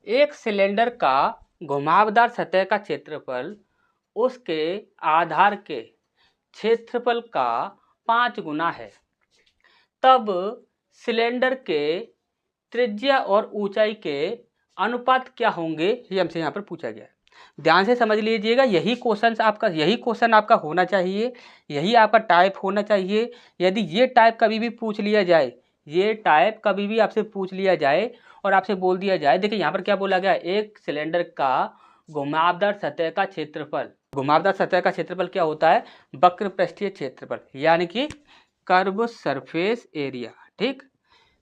एक सिलेंडर का घुमावदार सतह का क्षेत्रफल उसके आधार के क्षेत्रफल का 5 गुना है, तब सिलेंडर के त्रिज्या और ऊंचाई के अनुपात क्या होंगे, ये हमसे यहाँ पर पूछा गया है। ध्यान से समझ लीजिएगा, यही क्वेश्चन आपका होना चाहिए, यही आपका टाइप होना चाहिए। यदि ये टाइप कभी भी पूछ लिया जाए, ये टाइप कभी भी आपसे पूछ लिया जाए और आपसे बोल दिया जाए, देखिए यहाँ पर क्या बोला गया, एक सिलेंडर का घुमावदार सतह का क्षेत्रफल, घुमावदार सतह का क्षेत्रफल क्या होता है, वक्र पृष्ठीय क्षेत्रफल, यानी कि कर्व सरफेस एरिया। ठीक,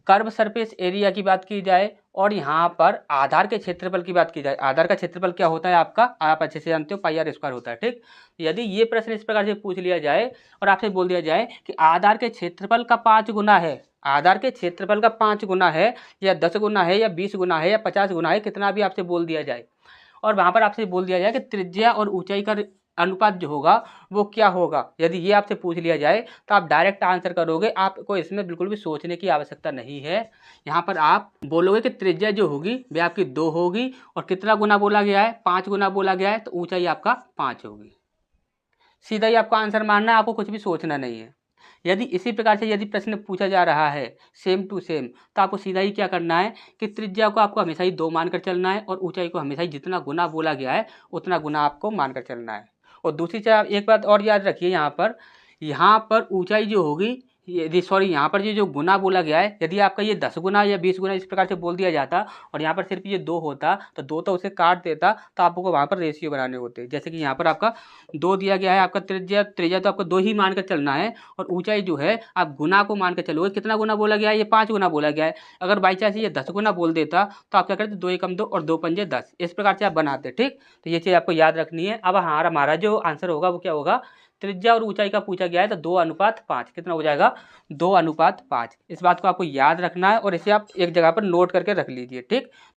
कर्व सरफेस एरिया की बात की जाए और यहाँ पर आधार के क्षेत्रफल की बात की जाए, आधार का क्षेत्रफल क्या होता है आपका, आप अच्छे से जानते हो, पाई आर स्क्वायर होता है। ठीक, यदि ये प्रश्न इस प्रकार से पूछ लिया जाए और आपसे बोल दिया जाए कि आधार के क्षेत्रफल का 5 गुना है, आधार के क्षेत्रफल का 5 गुना है या 10 गुना है या 20 गुना है या 50 गुना है, कितना भी आपसे बोल दिया जाए, और वहाँ पर आपसे बोल दिया जाए कि त्रिज्या और ऊंचाई का अनुपात जो होगा वो क्या होगा, यदि ये आपसे पूछ लिया जाए तो आप डायरेक्ट आंसर करोगे, आपको इसमें बिल्कुल भी सोचने की आवश्यकता नहीं है। यहाँ पर आप बोलोगे कि त्रिज्या जो होगी वे आपकी 2 होगी और कितना गुना बोला गया है, 5 गुना बोला गया है, तो ऊंचाई आपका 5 होगी। सीधा ही आपको आंसर मानना है, आपको कुछ भी सोचना नहीं है। यदि इसी प्रकार से यदि प्रश्न पूछा जा रहा है सेम टू सेम, तो आपको सीधा ही क्या करना है कि त्रिज्या को आपको हमेशा ही 2 मानकर चलना है और ऊंचाई को हमेशा ही जितना गुना बोला गया है उतना गुना आपको मानकर चलना है। और दूसरी चीज़ आप एक बात और याद रखिए, यहाँ पर ऊंचाई जो होगी, यदि सॉरी यहाँ पर ये जो गुना बोला गया है, यदि आपका ये 10 गुना या 20 गुना इस प्रकार से बोल दिया जाता और यहाँ पर सिर्फ ये 2 होता तो 2 तो उसे काट देता, तो आपको वहाँ पर रेशियो बनाने होते। जैसे कि यहाँ पर आपका 2 दिया गया है, आपका त्रिज्या तो आपको 2 ही मान कर चलना है और ऊंचाई जो है आप गुना को मान कर चलोगे, कितना गुना बोला गया है, ये 5 गुना बोला गया है। अगर बाई चांस ये 10 गुना बोल देता तो आप क्या करते, 2 एकम 2 और 2 पंजे 10, इस प्रकार से आप बनाते। ठीक, तो ये चीज़ आपको याद रखनी है। अब हमारा जो आंसर होगा वो क्या होगा, त्रिज्या और ऊंचाई का पूछा गया है तो 2:5, कितना हो जाएगा, 2:5। इस बात को आपको याद रखना है और इसे आप एक जगह पर नोट करके रख लीजिए। ठीक,